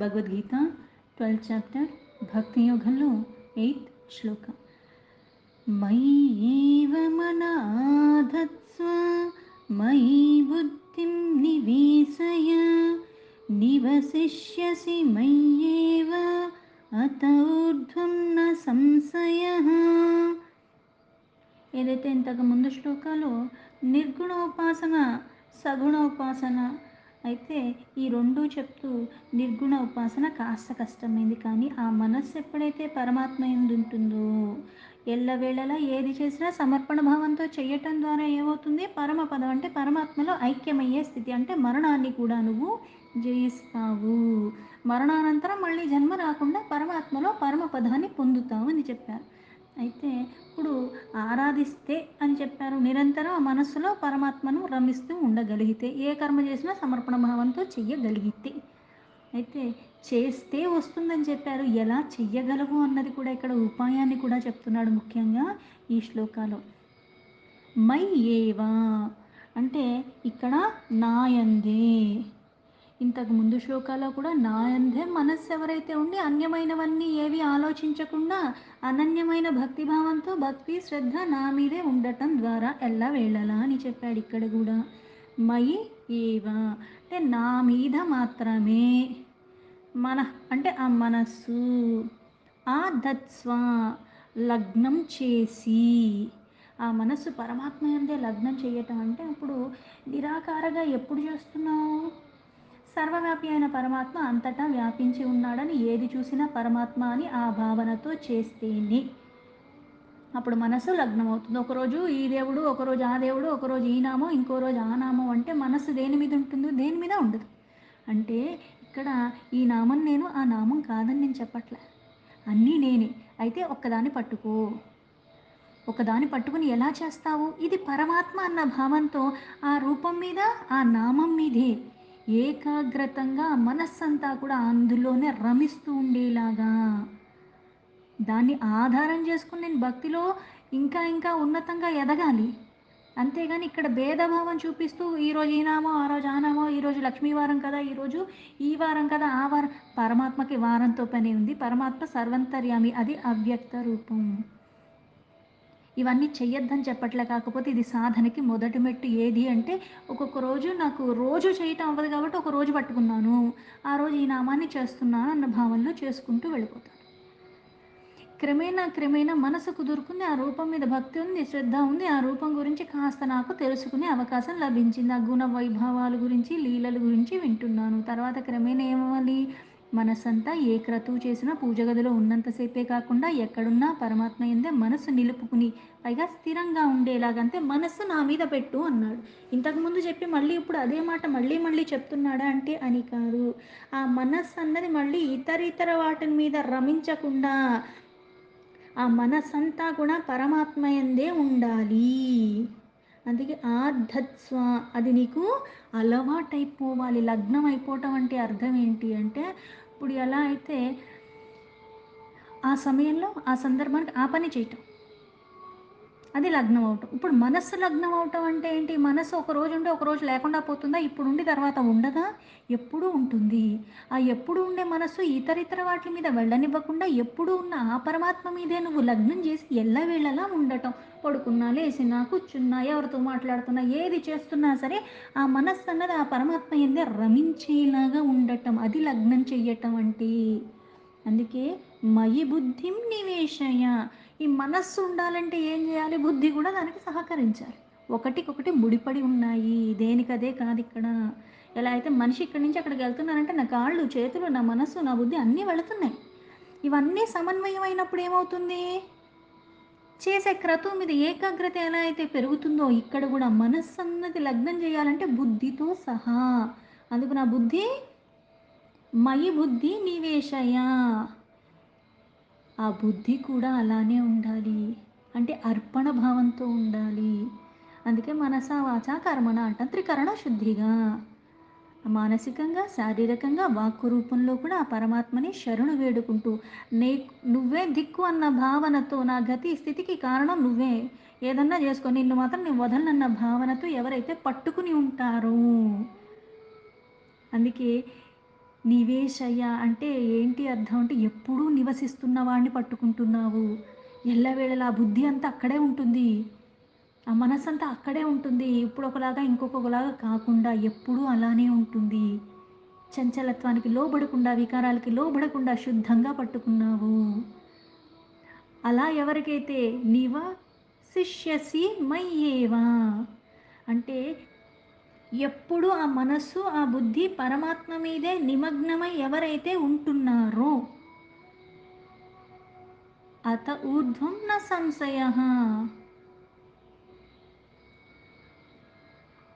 Bhagavad Gita 12th chapter భక్తి యోగంలో 8th శ్లోక. మయ్యేవ మనాధత్స్వ మయి బుద్ధిం నివేశయ నివసిష్యసి మయ్యేవ అత ఊర్ధ్వం న సంశయః. ఏదైతే ఇంతకు ముందు శ్లోకాలో నిర్గుణ ఉపాసన, సగుణ ఉపాసన అయితే ఈ రెండు చెప్తూ నిర్గుణ ఉపాసన కాస్త కష్టమైంది. కానీ ఆ మనస్సు ఎప్పుడైతే పరమాత్మ యందు ఉంటుందో ఎల్లవేళలా ఏది చేసినా సమర్పణ భావంతో చేయటం ద్వారా ఏమవుతుంది? పరమపదం అంటే పరమాత్మలో ఐక్యమయ్యే స్థితి. అంటే మరణాన్ని కూడా నువ్వు జయిస్తావు. మరణానంతరం మళ్ళీ జన్మ రాకుండా పరమాత్మలో పరమపదాన్ని పొందుతావు అని చెప్పారు. అయితే ఇప్పుడు ఆరాధిస్తే అని చెప్పారు, నిరంతరం ఆ మనస్సులో పరమాత్మను రమిస్తూ ఉండగలిగితే, ఏ కర్మ చేసినా సమర్పణ భావంతో చెయ్యగలిగితే. అయితే చేస్తే వస్తుందని చెప్పారు, ఎలా చెయ్యగలవు అన్నది కూడా ఇక్కడ ఉపాయాన్ని కూడా చెప్తున్నాడు ముఖ్యంగా ఈ శ్లోకాలో. మై ఏవా అంటే ఇక్కడ నాయందే. ఇంతకు ముందు శ్లోకాల్లో కూడా నాయందే మనస్సు ఎవరైతే ఉండి అన్యమైనవన్నీ ఏవి ఆలోచించకుండా అనన్యమైన భక్తిభావంతో భక్తి శ్రద్ధ నా మీదే ఉండటం ద్వారా ఎల్లవేళలా అని చెప్పాడు. ఇక్కడ కూడా మయి ఏవా అంటే నా మీద మాత్రమే, మన అంటే ఆ మనస్సు, ఆ దత్స్వ లగ్నం చేసి, ఆ మనస్సు పరమాత్మ యందే లగ్నం చేయటం అంటే అప్పుడు నిరాకారగా ఎప్పుడు చేస్తున్నావు? సర్వవ్యాపి అయిన పరమాత్మ అంతటా వ్యాపించి ఉన్నాడని, ఏది చూసినా పరమాత్మ అని ఆ భావనతో చేస్తేనే అప్పుడు మనసు లగ్నం అవుతుంది. ఒకరోజు ఈ దేవుడు, ఒకరోజు ఆ దేవుడు, ఒకరోజు ఈ నామం, ఇంకో రోజు ఆ నామం అంటే మనసు దేని మీద ఉంటుంది? దేని మీద ఉండదు. అంటే ఇక్కడ ఈ నామం నేను, ఆ నామం కాదని నేను చెప్పట్లే, అన్నీ నేనే. అయితే ఒక్కదాన్ని పట్టుకో. ఒకదాన్ని పట్టుకుని ఎలా చేస్తావు? ఇది పరమాత్మ అన్న భావంతో ఆ రూపం మీద, ఆ నామం మీదే ఏకాగ్రతంగా మనస్సంతా కూడా అందులోనే రమిస్తూ ఉండేలాగా దాన్ని ఆధారం చేసుకుని నేను భక్తిలో ఇంకా ఇంకా ఉన్నతంగా ఎదగాలి. అంతేగాని ఇక్కడ భేదభావం చూపిస్తూ ఈరోజు ఈ నామం, ఆ రోజు ఆ నామం, ఈరోజు లక్ష్మీవారం కదా, ఈరోజు ఈ వారం కదా, ఆ వారం. పరమాత్మకి వారంతో పని ఉంది. పరమాత్మ సర్వంతర్యామి, అది అవ్యక్త రూపం. ఇవన్నీ చెయ్యొద్దని చెప్పట్లే, కాకపోతే ఇది సాధనకి మొదటి మెట్టు. ఏది అంటే ఒక్కొక్క రోజు నాకు రోజు చేయటం అవ్వదు కాబట్టి ఒక రోజు పట్టుకున్నాను, ఆ రోజు ఈ నామాన్ని చేస్తున్నాను అన్న భావనలో చేసుకుంటూ వెళ్ళిపోతాను. క్రమేణా క్రమేణా మనసు కుదురుకుంది, ఆ రూపం మీద భక్తి ఉంది, శ్రద్ధ ఉంది, ఆ రూపం గురించి కాస్త నాకు తెలుసుకునే అవకాశం లభించింది. ఆ గుణ వైభవాల గురించి, లీలల గురించి వింటున్నాను. తర్వాత క్రమేణా ఏమవ్వాలి? మనసంతా ఏ క్రతువు చేసినా పూజ గదిలో ఉన్నంతసేపే కాకుండా ఎక్కడున్నా పరమాత్మ యందే మనసు నిలుపుకుని, పైగా స్థిరంగా ఉండేలాగంతే మనస్సు నా మీద పెట్టు అన్నాడు. ఇంతకుముందు చెప్పి మళ్ళీ ఇప్పుడు అదే మాట మళ్ళీ మళ్ళీ చెప్తున్నాడా అంటే అని కాదు. ఆ మనస్సు అన్నది మళ్ళీ ఇతర వాటి మీద రమించకుండా ఆ మనసంతా కూడా పరమాత్మ యందే ఉండాలి. అందుకే ఆధత్స్వ అది నీకు అలవాటైపోవాలి. లగ్నం అయిపోవటం అంటే అర్థం ఏంటి అంటే ఇప్పుడు ఎలా అయితే ఆ సమయంలో ఆ సందర్భానికి ఆ పని చేయటం, అది లగ్నం అవటం. ఇప్పుడు మనస్సు లగ్నం అవటం అంటే ఏంటి? మనస్సు ఒక రోజు ఉండి ఒక రోజు లేకుండా పోతుందా? ఇప్పుడు ఉండి తర్వాత ఉండదా? ఎప్పుడూ ఉంటుంది. ఆ ఎప్పుడు ఉండే మనస్సు ఇతర వాటి మీద వెళ్ళనివ్వకుండా ఎప్పుడు ఉన్న ఆ పరమాత్మ మీదే నువ్వు లగ్నం చేసి ఎల్లవేళలా ఉండటం. పడుకున్నా, లేసినా, కూర్చున్నా, ఎవరితో మాట్లాడుతున్నా, ఏది చేస్తున్నా సరే ఆ మనస్సు అన్నది ఆ పరమాత్మ యందే రమించేలాగా ఉండటం, అది లగ్నం చెయ్యటం అంటే. అందుకే మయి బుద్ధిం నివేశయ. ఈ మనస్సు ఉండాలంటే ఏం చేయాలి? బుద్ధి కూడా దానికి సహకరించాలి. ఒకటికొకటి ముడిపడి ఉన్నాయి, దేనికదే కాదు ఇక్కడ. ఎలా అయితే మనిషి ఇక్కడి నుంచి అక్కడికి వెళ్తున్నారంటే నా కాళ్ళు, చేతులు, నా మనస్సు, నా బుద్ధి అన్నీ వెళుతున్నాయి. ఇవన్నీ సమన్వయం అయినప్పుడు ఏమవుతుంది? చేసే క్రతువు మీద ఏకాగ్రత ఎలా అయితే పెరుగుతుందో ఇక్కడ కూడా మనస్సు అన్నది లగ్నం చేయాలంటే బుద్ధితో సహా. అందుకు నా బుద్ధి మయి బుద్ధి నివేశయ. ఆ బుద్ధి కూడా అలానే ఉండాలి. అంటే అర్పణ భావంతో ఉండాలి. అందుకే మనస వాచ కర్మణ అంటాం, త్రికరణ శుద్ధిగా. మానసికంగా, శారీరకంగా, వాక్కు రూపంలో కూడా ఆ పరమాత్మని శరణు వేడుకుంటూ నువ్వే దిక్కు అన్న భావనతో, నా గతి స్థితికి కారణం నువ్వే, ఏదన్నా చేసుకో, నిన్ను మాత్రం నేను వదలనన్న భావనతో ఎవరైతే పట్టుకుని ఉంటారో. అందుకే నివేశయ అంటే ఏంటి అర్థం అంటే ఎప్పుడూ నివసిస్తున్న వాడిని పట్టుకుంటున్నావు. ఎల్లవేళలా ఆ బుద్ధి అంతా అక్కడే ఉంటుంది. ఆ మనస్సంతా అక్కడే ఉంటుంది. ఇప్పుడు ఒకలాగా ఇంకొకలాగా కాకుండా ఎప్పుడూ అలానే ఉంటుంది. చంచలత్వానికి లోబడకుండా, వికారాలకి లోబడకుండా శుద్ధంగా పట్టుకున్నావు. అలా ఎవరికైతే నివసిష్యసి మయ్యేవ అంటే ఎప్పుడు ఆ మనస్సు, ఆ బుద్ధి పరమాత్మ మీదే నిమగ్నమై ఎవరైతే ఉంటున్నారో అత ఊర్ధ్వం న సంశయః.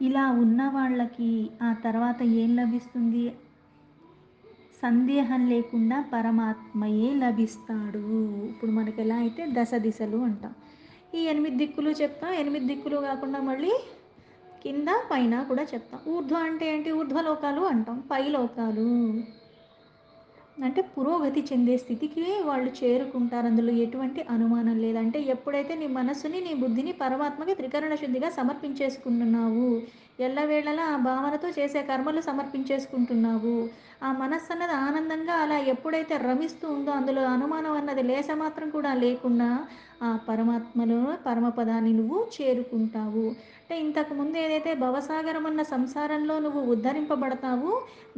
ఇలా ఉన్న వాళ్ళకి ఆ తర్వాత ఏం లభిస్తుంది? సందేహం లేకుండా పరమాత్మయే లభిస్తాడు. ఇప్పుడు మనకెలా అయితే దశ దిశలు అంటాం. ఈ 8 దిక్కులు చెప్తాం. 8 దిక్కులు కాకుండా మళ్ళీ కింద, పైన కూడా చెప్తాం. ఊర్ధ్వ అంటే ఏంటి? ఊర్ధ్వలోకాలు అంటాం. పై లోకాలు. అంటే పురోగతి చెందే స్థితికి వాళ్ళు చేరుకుంటారు. అందులో ఎటువంటి అనుమానం లేదు. అంటే ఎప్పుడైతే నీ మనస్సుని, నీ బుద్ధిని పరమాత్మకి త్రికరణ శుద్ధిగా సమర్పించేసుకుంటున్నావు. ఎల్లవేళలా ఆ భావనతో చేసే కర్మలు సమర్పించేసుకుంటున్నావు. ఆ మనస్సు అన్నది ఆనందంగా అలా ఎప్పుడైతే రమిస్తూ ఉందో అందులో అనుమానం అన్నది లేశమాత్రం కూడా లేకుండా ఆ పరమాత్మలో పరమపదాన్ని నువ్వు చేరుకుంటావు. అంటే ఇంతకుముందు ఏదైతే భవసాగరం అన్న సంసారంలో నువ్వు ఉద్ధరింపబడతావు,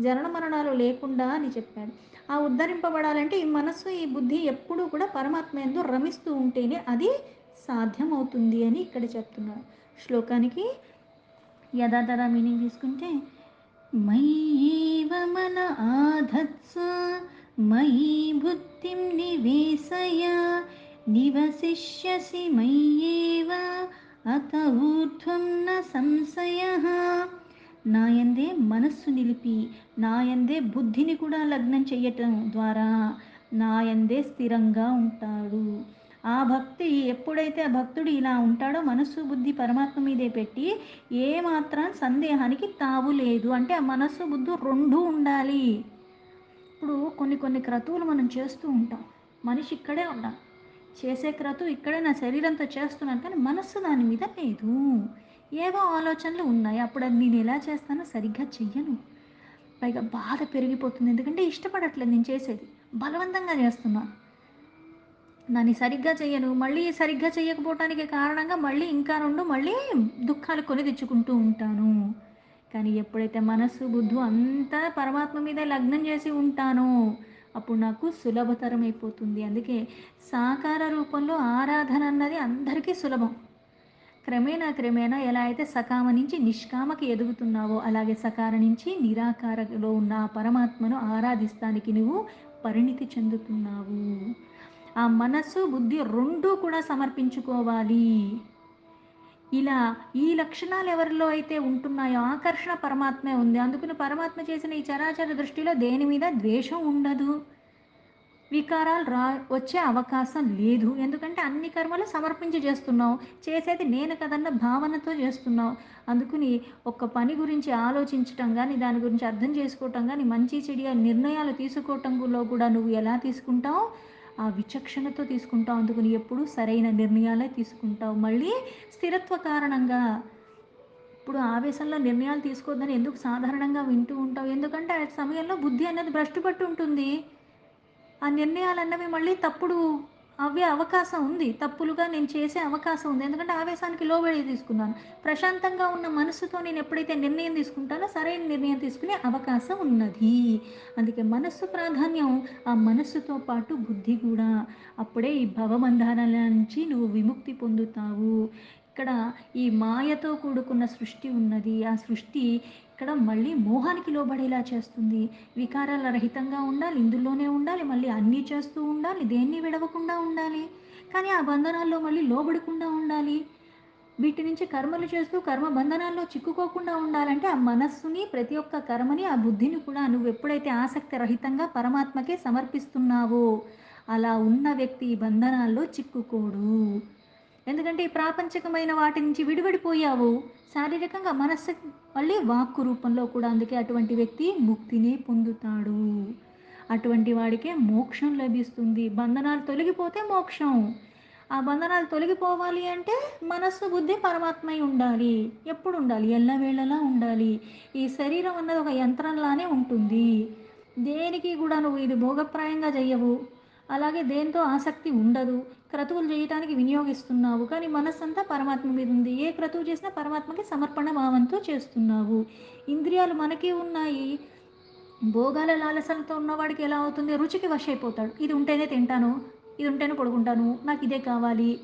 జనన మరణాలు లేకుండా అని చెప్పాడు. ఆ ఉద్ధరింపబడాలంటే ఈ మనస్సు, ఈ బుద్ధి ఎప్పుడూ కూడా పరమాత్మ యందు రమిస్తూ ఉంటేనే అది సాధ్యమవుతుంది అని ఇక్కడ చెప్తున్నారు. శ్లోకానికి యథాతథ మీనింగ్ తీసుకుంటే మయ్యేవ మన ఆధత్సు మయి బుద్ధిం నివేశయ నివసిష్యసి మయ్యేవ అత ఊర్ధ్వం న సంశయః. నాయందే మనస్సు నిలిపి నాయందే బుద్ధిని కూడా లగ్నం చెయ్యటం ద్వారా నాయందే స్థిరంగా ఉంటాడు. ఆ భక్తి ఎప్పుడైతే ఆ భక్తుడు ఇలా ఉంటాడో మనస్సు బుద్ధి పరమాత్మ మీదే పెట్టి ఏ మాత్రం సందేహానికి తావు లేదు. అంటే ఆ మనస్సు బుద్ధి రెండూ ఉండాలి. ఇప్పుడు కొన్ని కొన్ని క్రతువులు మనం చేస్తూ ఉంటాం. మనిషి ఇక్కడే ఉండాలి. చేసే క్రతువు ఇక్కడే నా శరీరంతో చేస్తున్నాను కానీ మనస్సు దాని మీద లేదు. ఏవో ఆలోచనలు ఉన్నాయి. అప్పుడు అది నేను ఎలా చేస్తానో సరిగ్గా చెయ్యను. పైగా బాధ పెరిగిపోతుంది. ఎందుకంటే ఇష్టపడట్లేదు నేను చేసేది. బలవంతంగా చేస్తున్నాను. దాన్ని సరిగ్గా చెయ్యను. మళ్ళీ సరిగ్గా చెయ్యకపోవటానికి కారణంగా మళ్ళీ ఇంకా 2 మళ్ళీ దుఃఖాలు కొని తెచ్చుకుంటూ ఉంటాను. కానీ ఎప్పుడైతే మనస్సు, బుద్ధు అంతా పరమాత్మ మీదే లగ్నం చేసి ఉంటానో, అప్పుడు నాకు సులభతరం అయిపోతుంది. అందుకే సాకార రూపంలో ఆరాధన అన్నది అందరికీ సులభం. క్రమేణా క్రమేణా ఎలా అయితే సకామ నుంచి నిష్కామకి ఎదుగుతున్నావో, అలాగే సకార నుంచి నిరాకారలో ఉన్న ఆ పరమాత్మను ఆరాధిస్తానికి నువ్వు పరిణితి చెందుతున్నావు. ఆ మనస్సు, బుద్ధి రెండూ కూడా సమర్పించుకోవాలి. ఇలా ఈ లక్షణాలు ఎవరిలో అయితే ఉంటున్నాయో ఆకర్షణ పరమాత్మే ఉంది. అందుకని పరమాత్మ చేసిన ఈ చరాచర దృష్టిలో దేని మీద ద్వేషం ఉండదు. వికారాలు వచ్చే అవకాశం లేదు. ఎందుకంటే అన్ని కర్మలు సమర్పించి చేస్తున్నావు. చేసేది నేను కదన్న భావనతో చేస్తున్నావు. అందుకని ఒక్క పని గురించి ఆలోచించటం గానీ, దాని గురించి అర్థం చేసుకోవటం గానీ, మంచి చెడుగా నిర్ణయాలు తీసుకోవటంలో కూడా నువ్వు ఎలా తీసుకుంటావు? ఆ విచక్షణతో తీసుకుంటావు. అందుకని ఎప్పుడూ సరైన నిర్ణయాలే తీసుకుంటావు. మళ్ళీ స్థిరత్వ కారణంగా ఇప్పుడు ఆవేశంలో నిర్ణయాలు తీసుకోవద్దని ఎందుకు సాధారణంగా వింటూ ఉంటావు? ఎందుకంటే ఆ సమయంలో బుద్ధి అనేది భ్రష్టు పట్టి ఉంటుంది. ఆ నిర్ణయాలన్నవి మళ్ళీ తప్పుడు అవ్వే అవకాశం ఉంది. తప్పులుగా నేను చేసే అవకాశం ఉంది. ఎందుకంటే ఆవేశానికి లోబడి తీసుకున్నాను. ప్రశాంతంగా ఉన్న మనస్సుతో నేను ఎప్పుడైతే నిర్ణయం తీసుకుంటానో సరైన నిర్ణయం తీసుకునే అవకాశం ఉన్నది. అందుకే మనస్సు ప్రాధాన్యం. ఆ మనస్సుతో పాటు బుద్ధి కూడా. అప్పుడే ఈ భవబంధాల నుంచి నువ్వు విముక్తి పొందుతావు. ఇక్కడ ఈ మాయతో కూడుకున్న సృష్టి ఉన్నది. ఆ సృష్టి ఇక్కడ మళ్ళీ మోహానికి లోబడేలా చేస్తుంది. వికారాల రహితంగా ఉండాలి. ఇందులోనే ఉండాలి. మళ్ళీ అన్నీ చేస్తూ ఉండాలి. దేన్ని విడవకుండా ఉండాలి. కానీ ఆ బంధనాల్లో మళ్ళీ లోబడకుండా ఉండాలి. వీటి నుంచి కర్మలు చేస్తూ కర్మ బంధనాల్లో చిక్కుకోకుండా ఉండాలంటే ఆ మనస్సుని ప్రతి ఒక్క కర్మని ఆ బుద్ధిని కూడా నువ్వు ఎప్పుడైతే ఆసక్తి రహితంగా పరమాత్మకే సమర్పిస్తున్నావో అలా ఉన్న వ్యక్తి ఈ బంధనాల్లో చిక్కుకోడు. ఎందుకంటే ఈ ప్రాపంచికమైన వాటి నుంచి విడిపడిపోయావు. శారీరకంగా మనస్సు మళ్ళీ వాక్కు రూపంలో కూడా అందుకే అటువంటి వ్యక్తి ముక్తిని పొందుతాడు. అటువంటి వాడికే మోక్షం లభిస్తుంది. బంధనాలు తొలగిపోతే మోక్షం. ఆ బంధనాలు తొలగిపోవాలి అంటే మనస్సు, బుద్ధి పరమాత్మై ఉండాలి. ఎప్పుడు ఉండాలి? ఎల్లవేళలా ఉండాలి. ఈ శరీరం అన్నది ఒక యంత్రంలానే ఉంటుంది. దేనికి గూడా నువ్వు ఇది భోగప్రాయంగా జెయ్యవు. అలాగే దేనితో ఆసక్తి ఉండదు. క్రతువులు జేయటానికి వినియోగిస్తున్నావు. కానీ మనస్సంతా పరమాత్మ మీదుంది. ఏ క్రతువు చేసినా పరమాత్మకి సమర్పణ భావంతో చేస్తున్నావు. ఇంద్రియాలు మనకి ఉన్నాయి. భోగాల లాలసలతో ఉన్నవాడికి ఎలా అవుతుంది? రుచికి వశైపోతాడు. ఇది ఉంటేనే తింటాను. ఇది ఉంటేనే పడుకుంటాను. నాకిదే కావాలి.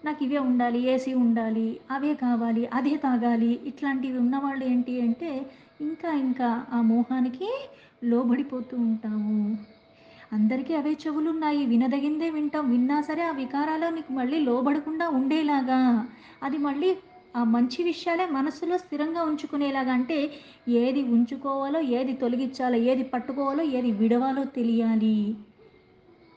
నాకివే ఉండాలి. ఏసీ ఉండాలి. అవే కావాలి. అదే తాగాలి. ఇట్లాంటివి ఉన్నవాళ్ళు ఏంటి అంటే ఇంకా ఆ మోహానికి లోబడిపోతూ ఉంటాము. అందరికీ అవే చెవులున్నాయి. వినదగిందే వింటాం. విన్నా సరే ఆ వికారాలు నీకు మళ్ళీ లోబడకుండా ఉండేలాగా, అది మళ్ళీ ఆ మంచి విషయాలే మనసులో స్థిరంగా ఉంచుకునేలాగా అంటే ఏది ఉంచుకోవాలో, ఏది తొలగిచ్చాలో, ఏది పట్టుకోవాలో, ఏది విడవాలో తెలియాలి.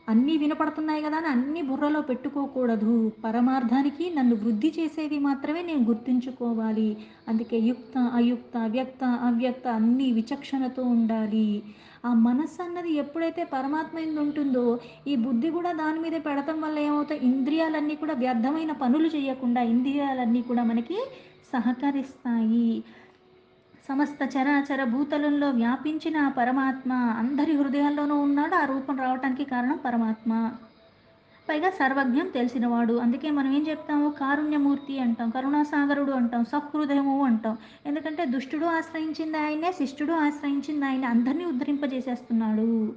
అన్నీ వినపడుతున్నాయి గదా అని అన్నీ బుర్రలో పెట్టుకోకూడదు. పరమార్థానికి నన్ను వృద్ధి చేసేవి మాత్రమే నేను గుర్తుంచుకోవాలి. అందుకే యుక్త, అయుక్త, వ్యక్త, అవ్యక్త అన్నీ విచక్షణతో ఉండాలి. ఆ మనస్సన్నది ఎప్పుడైతే పరమాత్మ యందుంటుందో, ఈ బుద్ధి గూడా దాని మీదే పెడతం వల్ల ఏమవుతాయి, ఇంద్రియాలన్నీ కూడా వ్యర్థమైన పనులు చేయకుండా, ఇంద్రియాలన్నీ కూడా మనకి సహకరిస్తాయి. సమస్త చరాచర భూతలంలో వ్యాపించిన ఆ పరమాత్మ అందరి హృదయాల్లోనూ ఉన్నాడు. ఆ రూపం రావటానికి కారణం పరమాత్మ. పైగా సర్వజ్ఞం తెలిసినవాడు. అందుకే మనం ఏం చెప్తాము? కారుణ్యమూర్తి అంటాం, కరుణాసాగరుడు అంటాం, సహృదయము అంటాం. ఎందుకంటే దుష్టుడు ఆశ్రయించింది ఆయన్నే, శిష్టుడు ఆశ్రయించింది ఆయన్నే. అందరినీ ఉద్ధరింపజేసేస్తున్నాడు.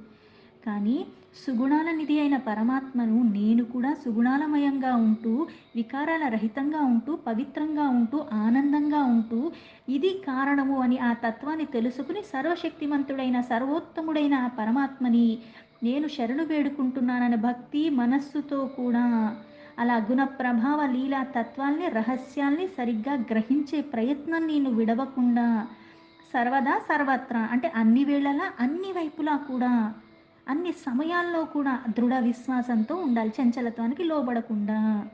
కానీ సుగుణాల నిధి అయిన పరమాత్మను నేను కూడా సుగుణాలమయంగా ఉంటూ, వికారాల రహితంగా ఉంటూ, పవిత్రంగా ఉంటూ, ఆనందంగా ఉంటూ, ఇది కారణము అని ఆ తత్వాన్ని తెలుసుకుని సర్వశక్తిమంతుడైన, సర్వోత్తముడైన ఆ పరమాత్మని నేను శరణు వేడుకుంటున్నాననే భక్తి మనస్సుతో కూడా అలా గుణ ప్రభావ లీలా తత్వాల్ని, రహస్యాల్ని సరిగ్గా గ్రహించే ప్రయత్నం నేను విడవకుండా సర్వదా సర్వత్రా అంటే అన్ని వేళలా అన్ని వైపులా కూడా అన్ని సమయాల్లో కూడా దృఢ విశ్వాసంతో ఉండాలి. చంచలత్వానికి లోబడకుండా.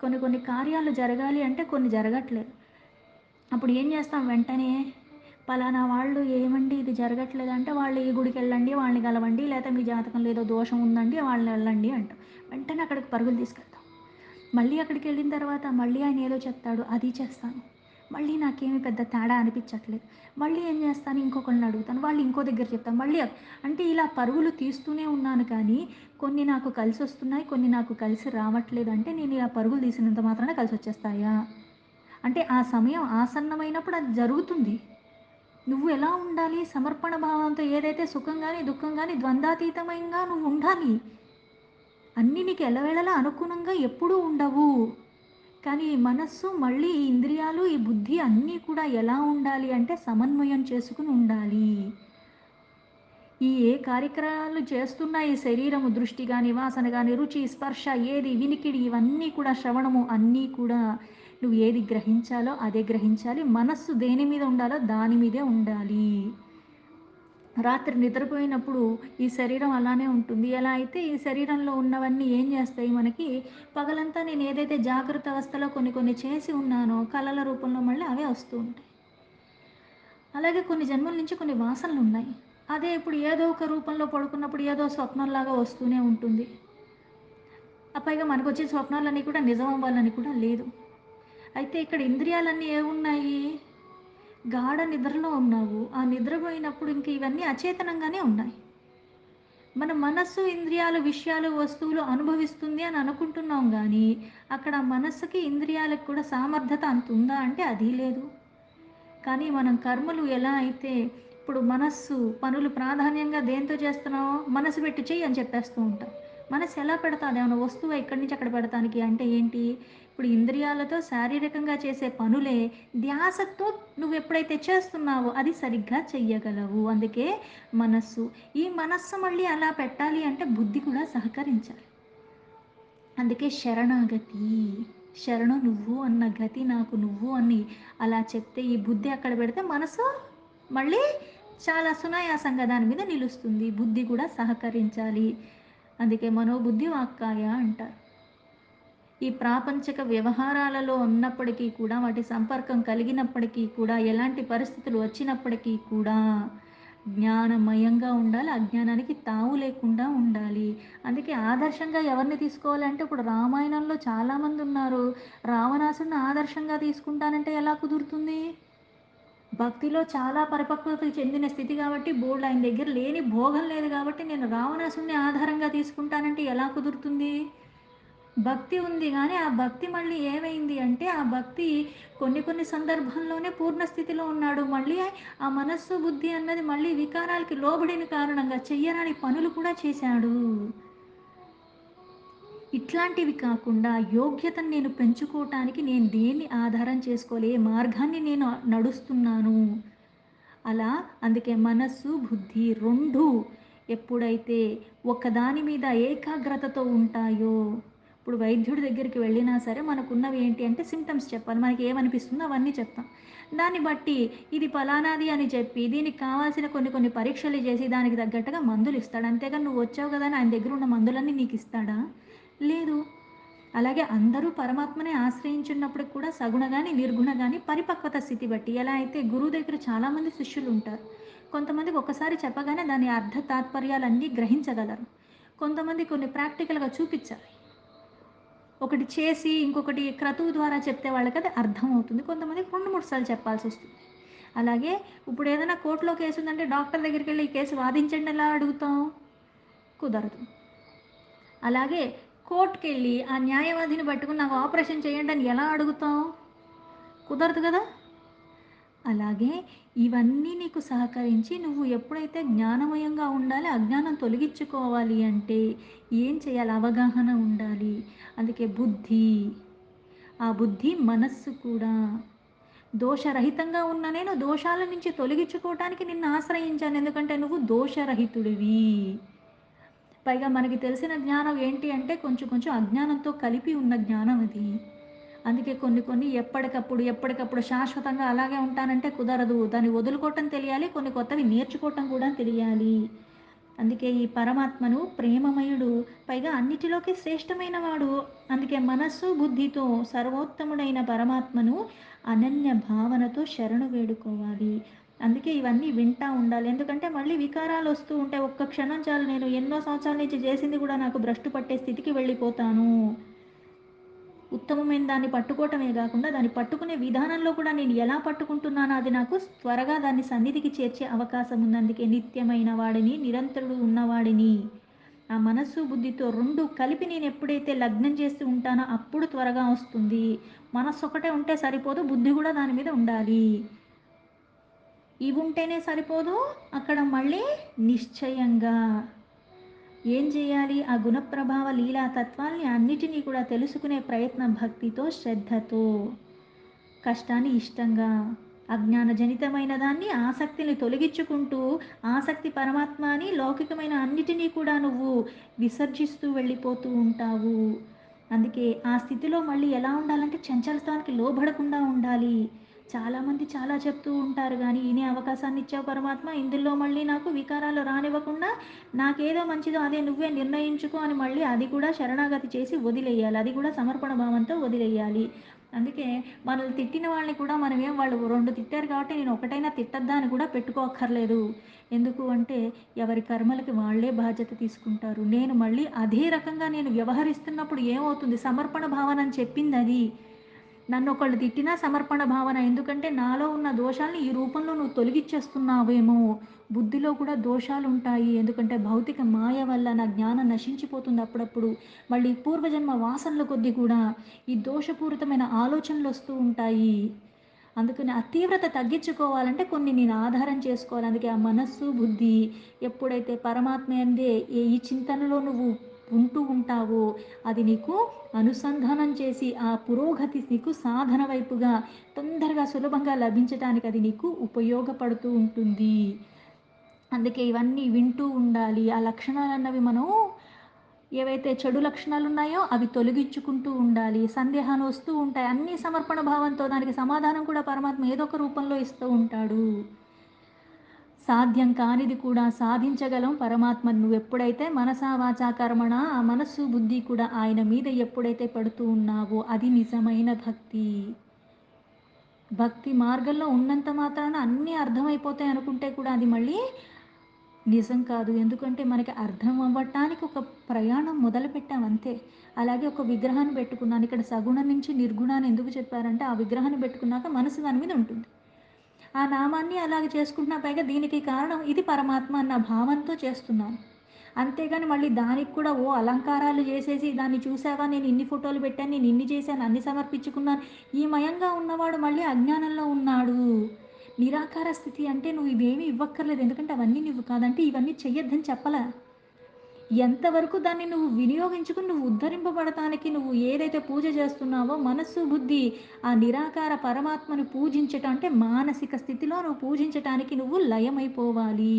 కొన్ని కొన్ని కార్యాలు జరగాలి అంటే కొన్ని జరగట్లేదు. అప్పుడు ఏం చేస్తాం వెంటనే? పలానా వాళ్ళు ఏమండి ఇది జరగట్లేదంటే, వాళ్ళు ఈ గుడికెళ్ళండి, వాళ్ళని కలవండి, లేతే మీ జాతకంలో ఏదో దోషం ఉందండి, వాళ్ళని వెళ్ళండి అంటాం. వెంటనే అక్కడికి పరుగులు తీసుకెళ్తాం. మళ్ళీ అక్కడికెళ్ళిన తర్వాత మళ్ళీ ఆయన ఏదో చెప్తాడు, అది చేస్తాను. మళ్ళీ నాకేమి పెద్ద తేడా అనిపించట్లేదు. మళ్ళీ ఏం చేస్తాను, ఇంకొకళ్ళని అడుగుతాను. వాళ్ళు ఇంకో దగ్గర చెప్తాను. మళ్ళీ అంటే ఇలా పరుగులు తీస్తూనే ఉన్నాను కానీ, కొన్ని నాకు కలిసొస్తున్నాయి, కొన్ని నాకు కలిసి రావట్లేదు. అంటే నేను ఇలా పరుగులు తీసినంత మాత్రాన కలిసొచ్చేస్తాయా? అంటే ఆ సమయం ఆసన్నమైనప్పుడు అది జరుగుతుంది. నువ్వు ఎలా ఉండాలి? సమర్పణ భావంతో ఏదైతే సుఖం గాని, దుఃఖం గాని ద్వంద్వాతీతమంగా నువ్వు ఉండాలి. అన్నీ నీకు ఎల్లవేళలా అనుగుణంగా ఎప్పుడూ ఉండవు. కానీ ఈ మనస్సు మళ్ళీ ఈ ఇంద్రియాలు, ఈ బుద్ధి అన్నీ కూడా ఎలా ఉండాలి అంటే సమన్వయం చేసుకొని ఉండాలి. ఈ ఏ కార్యక్రమాలు చేస్తున్నా ఈ శరీరము దృష్టి గాని, వాసన గాని, రుచి, స్పర్శ ఏది వినికిడి ఇవన్నీ కూడా శ్రవణము అన్నీ కూడా నువ్వు ఏది గ్రహించాలో అదే గ్రహించాలి. మనస్సు దేని మీద ఉండాలో దాని మీదే ఉండాలి. రాత్రి నిద్రపోయినప్పుడు ఈ శరీరం అలానే ఉంటుంది. ఎలా అయితే ఈ శరీరంలో ఉన్నవన్నీ ఏం చేస్తాయి మనకి, పగలంతా నేను ఏదైతే జాగ్రత్త అవస్థలో కొన్ని కొన్ని చేసి ఉన్నానో కలల రూపంలో మళ్ళీ అవే వస్తూ ఉంటాయి. అలాగే కొన్ని జన్మల నుంచి కొన్ని వాసనలున్నాయి. అదే ఇప్పుడు ఏదో ఒక రూపంలో పడుకున్నప్పుడు ఏదో స్వప్నంలాగా వస్తూనే ఉంటుంది. పైగా మనకొచ్చే స్వప్నాలన్నీ కూడా నిజం అవ్వాలని కూడా లేదు. అయితే ఇక్కడ ఇంద్రియాలన్నీ ఏవున్నాయి? గాఢ నిద్రలో ఉన్నావు. ఆ నిద్రపోయినప్పుడు ఇంక ఇవన్నీ అచేతనంగానే ఉన్నాయి. మన మనస్సు, ఇంద్రియాలు, విషయాలు, వస్తువులు అనుభవిస్తుంది అని అనుకుంటున్నాం గానీ, అక్కడ మనస్సుకి, ఇంద్రియాలకు కూడా సామర్థ్యత అంతుందా అంటే అది లేదు. కానీ మనం కర్మలు ఎలా అయితే ఇప్పుడు మనస్సు పనులు ప్రాధాన్యంగా దేంతో చేస్తున్నామో మనసు పెట్టి చెయ్యి అని చెప్పేస్తూ ఉంటాం. మనసు ఎలా పెడతా అదేమన్నా వస్తువా ఇక్కడి నుంచి అక్కడ పెడతానికి అంటే ఏంటి? ఇప్పుడు ఇంద్రియాలతో శారీరకంగా చేసే పనులే ధ్యాసతో నువ్వు ఎప్పుడైతే చేస్తున్నావో అది సరిగ్గా చెయ్యగలవు. అందుకే మనస్సు. ఈ మనస్సు మళ్ళీ అలా పెట్టాలి అంటే బుద్ధి కూడా సహకరించాలి. అందుకే శరణాగతి. శరణు నువ్వు అన్న గతి నాకు నువ్వు అని అలా చెప్తే ఈ బుద్ధి అక్కడ పెడితే మనసు మళ్ళీ చాలా సునాయాసంగా దాని మీద నిలుస్తుంది. బుద్ధి కూడా సహకరించాలి. అందుకే మనోబుద్ధి వాక్కాయ అంటారు. ఈ ప్రాపంచిక వ్యవహారాలలో ఉన్నప్పటికీ కూడా, వాటి సంపర్కం కలిగినప్పటికీ కూడా, ఎలాంటి పరిస్థితులు వచ్చినప్పటికీ కూడా జ్ఞానమయంగా ఉండాలి. అజ్ఞానానికి తావు లేకుండా ఉండాలి. అందుకే ఆదర్శంగా ఎవరిని తీసుకోవాలంటే ఇప్పుడు రామాయణంలో చాలామంది ఉన్నారు. రావణాసురుడిని ఆదర్శంగా తీసుకుంటానంటే ఎలా కుదురుతుంది? భక్తిలో చాలా పరిపక్వత చెందిన స్థితి కాబట్టి బోలెడు ఆయన దగ్గర లేని భోగం లేదు కాబట్టి నేను రావణాసురుడిని ఆధారంగా తీసుకుంటానంటే ఎలా కుదురుతుంది? భక్తి ఉంది గానీ, ఆ భక్తి మళ్ళీ ఏమైంది అంటే, ఆ భక్తి కొన్ని కొన్ని సందర్భాల్లోనే పూర్ణ స్థితిలో ఉన్నాడు. మళ్ళీ ఆ మనస్సు, బుద్ధి అన్నది మళ్ళీ వికారాలకి లోబడిన కారణంగా చెయ్యరాని పనులు కూడా చేశాడు. ఇట్లాంటివి కాకుండా యోగ్యతను నేను పెంచుకోవటానికి నేను దేన్ని ఆధారం చేసుకోవాలి? ఏ మార్గాన్ని నేను నడుస్తున్నాను? అలా అందుకే మనస్సు, బుద్ధి 2 ఎప్పుడైతే ఒకదాని మీద ఏకాగ్రతతో ఉంటాయో, ఇప్పుడు వైద్యుడి దగ్గరికి వెళ్ళినా సరే మనకున్నవి ఏంటి అంటే సింప్టమ్స్ చెప్పాలి. మనకి ఏమనిపిస్తుందో అవన్నీ చెప్తాం. దాన్ని బట్టి ఇది ఫలానాది అని చెప్పి దీనికి కావాల్సిన కొన్ని కొన్ని పరీక్షలు చేసి దానికి తగ్గట్టుగా మందులిస్తాడు. అంతేగాని నువ్వు వచ్చావు కదా అని ఆయన దగ్గర ఉన్న మందులన్నీ నీకిస్తాడా? లేదు. అలాగే అందరూ పరమాత్మనే ఆశ్రయించున్నప్పటికి కూడా సగుణ గాని, నిర్గుణ గాని పరిపక్వత స్థితి బట్టి. ఎలా అయితే గురువు దగ్గర చాలామంది శిష్యులుంటారు. కొంతమందికి ఒక్కసారి చెప్పగానే దాని అర్థ తాత్పర్యాలన్నీ గ్రహించగలరు. కొంతమంది కొన్ని ప్రాక్టికల్‌గా చూపిచ్చాలి. ఒకటి చేసి ఇంకొకటి క్రతువు ద్వారా చెప్తే వాళ్ళకది అర్థమవుతుంది. కొంతమందికి 2, 3 సార్లు చెప్పాల్సొస్తుంది. అలాగే ఇప్పుడేదైనా కోర్ట్‌లో కేసుందంటే డాక్టర్ దగ్గరికెళ్ళి ఈ కేసు వాదించండి ఎలా అడుగుతాం? కుదరదు. అలాగే కోర్ట్‌కెళ్ళి ఆ న్యాయవాదిని పట్టుకొని నాకు ఆపరేషన్ చేయండి అని ఎలా అడుగుతాం? కుదరదు గదా! అలాగే ఇవన్నీ నీకు సహకరించి నువ్వు ఎప్పుడైతే జ్ఞానమయంగా ఉండాలి, అజ్ఞానం తొలగించుకోవాలి అంటే ఏం చేయాలి? అవగాహన ఉండాలి. అందుకే బుద్ధి, ఆ బుద్ధి, మనస్సు కూడా దోషరహితంగా ఉన్న నేను దోషాల నుంచి తొలగించుకోవటానికి నిన్ను ఆశ్రయించాను. ఎందుకంటే నువ్వు దోషరహితుడివి. పైగా మనకి తెలిసిన జ్ఞానం ఏంటి అంటే కొంచెం కొంచెం అజ్ఞానంతో కలిపి ఉన్న జ్ఞానం అది. అందుకే కొన్ని కొన్ని ఎప్పటికప్పుడు శాశ్వతంగా అలాగే ఉంటానంటే కుదరదు. దాన్ని వదులుకోవటం తెలియాలి. కొన్ని కొత్తవి నేర్చుకోవటం కూడా తెలియాలి. అందుకే ఈ పరమాత్మను ప్రేమమయుడు, పైగా అన్నిటిలోకి శ్రేష్టమైన వాడు. అందుకే మనస్సు, బుద్ధితో సర్వోత్తముడైన పరమాత్మను అనన్య భావనతో శరణు వేడుకోవాలి. అందుకే ఇవన్నీ వింటా ఉండాలి. ఎందుకంటే మళ్ళీ వికారాలొస్తూ ఉంటాయి. ఒక్క క్షణం చాలు నేను ఎన్నో సంవత్సరాల నుంచి చేసింది కూడా నాకు భ్రష్టు పట్టే స్థితికి వెళ్ళిపోతాను. ఉత్తమమైన దాన్ని పట్టుకోవటమే గాకుండా, దాన్ని పట్టుకునే విధానంలో కూడా నేను ఎలా పట్టుకుంటున్నానో అది నాకు త్వరగా దాన్ని సన్నిధికి చేర్చే అవకాశం ఉంది. అందుకే నిత్యమైన వాడిని, నిరంతరుడు ఉన్నవాడిని. ఆ మనస్సు, బుద్ధితో 2 కలిపి నేను ఎప్పుడైతే లగ్నం చేస్తూ ఉంటానో అప్పుడు త్వరగా వస్తుంది. మనస్సు ఒకటే ఉంటే సరిపోదు. బుద్ధి కూడా దాని మీద ఉండాలి. ఇవుంటేనే సరిపోదు. అక్కడ మళ్ళీ నిశ్చయంగా ఏం చేయాలి? ఆ గుణప్రభావ లీలా తత్వాల్ని అన్నిటినీ కూడా తెలుసుకునే ప్రయత్నం భక్తితో, శ్రద్ధతో, కష్టాన్ని ఇష్టంగా, అజ్ఞానజనితమైన దాన్ని ఆసక్తిని తొలగించుకుంటూ, ఆసక్తి పరమాత్మ అని లౌకికమైన అన్నిటినీ కూడా నువ్వు విసర్జిస్తూ వెళ్ళిపోతూ ఉంటావు. అందుకే ఆ స్థితిలో మళ్ళీ ఎలా ఉండాలంటే చంచలత్వానికి లోబడకుండా ఉండాలి. చాలామంది చాలా చెప్తూ ఉంటారు గానీ, ఇనే అవకాశాన్ని ఇచ్చావు పరమాత్మ, ఇందులో మళ్ళీ నాకు వికారాలు రానివ్వకుండా నాకేదో మంచిదో అదే నువ్వే నిర్ణయించుకో అని మళ్ళీ అది కూడా శరణాగతి చేసి వదిలేయాలి. అది కూడా సమర్పణ భావంతో వదిలేయాలి. అందుకే మనల్ని తిట్టిన వాళ్ళని కూడా మనమేం వాళ్ళు 2 తిట్టారు కాబట్టి నేను ఒకటైనా తిట్టొద్దా అని కూడా పెట్టుకోక్కర్లేదు. ఎందుకు అంటే ఎవరి కర్మలకి వాళ్ళే బాధ్యత తీసుకుంటారు. నేను మళ్ళీ అదే రకంగా నేను వ్యవహరిస్తున్నప్పుడు ఏమవుతుంది? సమర్పణ భావన అని చెప్పిందది. నన్నొకళ్ళు తిట్టినా సమర్పణ భావన. ఎందుకంటే నాలో ఉన్న దోషాల్ని ఈ రూపంలో నువ్వు తొలగిచ్చేస్తున్నావేమో! బుద్ధిలో కూడా దోషాలుంటాయి. ఎందుకంటే భౌతిక మాయ వల్ల నా జ్ఞానం నశించిపోతుంది అప్పుడప్పుడు. మళ్ళీ పూర్వజన్మ వాసనల కొద్దీ కూడా ఈ దోషపూరితమైన ఆలోచనలొస్తూ ఉంటాయి. అందుకని ఆ తీవ్రత తగ్గించుకోవాలంటే కొన్ని నేను ఆధారం చేసుకోవాలి. అందుకే ఆ మనస్సు, బుద్ధి ఎప్పుడైతే పరమాత్మ యందే ఈ చింతనలో నువ్వు ఉంటూ ఉంటావో అది నీకు అనుసంధానం చేసి ఆ పురోగతి నీకు సాధన వైపుగా తొందరగా సులభంగా లభించటానికి అది నీకు ఉపయోగపడుతూ ఉంటుంది. అందుకే ఇవన్నీ వింటూ ఉండాలి. ఆ లక్షణాలన్నవి మనం ఏవైతే చెడు లక్షణాలున్నాయో అవి తొలగించుకుంటూ ఉండాలి. సందేహాలు వస్తూ ఉంటాయి. అన్నీ సమర్పణ భావంతో దానికి సమాధానం కూడా పరమాత్మ ఏదో ఒక రూపంలో ఇస్తూ ఉంటాడు. సాధ్యం కానిది కూడా సాధించగలం పరమాత్మను నువ్వెప్పుడైతే మనసా వాచా కర్మణ ఆ మనస్సు, బుద్ధి కూడా ఆయన మీద ఎప్పుడైతే పడుతూ ఉన్నావో అది నిజమైన భక్తి. భక్తి మార్గంలో ఉన్నంత మాత్రాన అన్నీ అర్థమైపోతాయి అనుకుంటే కూడా అది మళ్ళీ నిజం కాదు. ఎందుకంటే మనకి అర్థం అవ్వటానికి ఒక ప్రయాణం మొదలుపెట్టాం అంతే. అలాగే ఒక విగ్రహాన్ని పెట్టుకున్నాను. ఇక్కడ సగుణం నుంచి నిర్గుణాన్ని ఎందుకు చెప్పారంటే ఆ విగ్రహాన్ని పెట్టుకున్నాక మనసు దాని మీద ఉంటుంది. ఆ నామాన్ని అలాగ చేసుకుంటున్నా. పైగా దీనికి కారణం ఇది పరమాత్మ అన్న భావంతో చేస్తున్నాను. అంతేగాని మళ్ళీ దానికి కూడా అలంకారాలు జేసేసి దాన్ని చూసావా నేను ఇన్ని ఫోటోలు పెట్టాను, నేను ఇన్ని చేశాను, అన్ని సమర్పించుకున్నాను. ఈ మయంగా ఉన్నవాడు మళ్ళీ అజ్ఞానంలో ఉన్నాడు. నిరాకార స్థితి అంటే నువ్వు ఇవేమి ఇవ్వక్కర్లేదు. ఎందుకంటే అవన్నీ నువ్వు కాదంటే ఇవన్నీ చెయ్యొద్దని చెప్పలా. ఎంతవరకు దాన్ని నువ్వు వినియోగించుకుని నువ్వు ఉద్ధరింపబడటానికి నువ్వు ఏదైతే పూజ చేస్తున్నావో మనస్సు, బుద్ధి ఆ నిరాకార పరమాత్మను పూజించటం అంటే మానసిక స్థితిలో నువ్వు పూజించటానికి నువ్వు లయమైపోవాలి.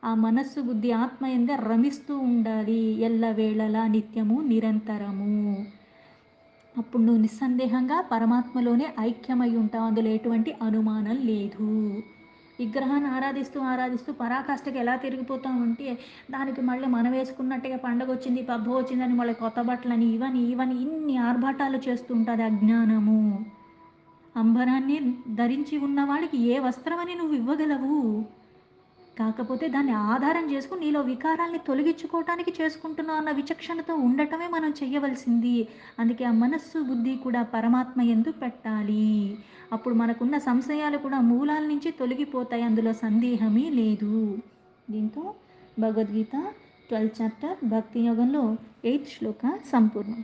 ఆ మనస్సు, బుద్ధి ఆత్మ యందే రమిస్తూ ఉండాలి. ఎల్లవేళలా, నిత్యము, నిరంతరము. అప్పుడు నువ్వు నిస్సందేహంగా పరమాత్మలోనే ఐక్యమై ఉంటావు. అందులో ఎటువంటి అనుమానం లేదు. విగ్రహాన్ని ఆరాధిస్తూ, ఆరాధిస్తూ పరాకాష్ఠకి ఎలా తిరిగిపోతామంటే, దానికి మళ్ళీ మనం వేసుకున్నట్టుగా పండగొచ్చింది, పబ్బం వచ్చిందని మళ్ళీ కొత్త బట్టలని, ఇవని, ఇవని ఇన్ని ఆర్భాటాలు చేస్తూ ఉంటది అజ్ఞానము. అంబరాన్ని ధరించి ఉన్నవాడికి ఏ వస్త్రమని నువ్వు ఇవ్వగలవు? కాకపోతే దాన్ని ఆధారం చేసుకొని నీలో వికారాల్ని తొలగించుకోవటానికి చేసుకుంటున్నావు అన్న విచక్షణతో ఉండటమే మనం చెయ్యవలసింది. అందుకే ఆ మనస్సు, బుద్ధి కూడా పరమాత్మ యందు పెట్టాలి. అప్పుడు మనకున్న సంశయాలు కూడా మూలాల నుంచి తొలగిపోతాయి. అందులో సందేహమే లేదు. దీంతో భగవద్గీత 12వ చాప్టర్ భక్తి యోగంలో 8వ శ్లోక సంపూర్ణం.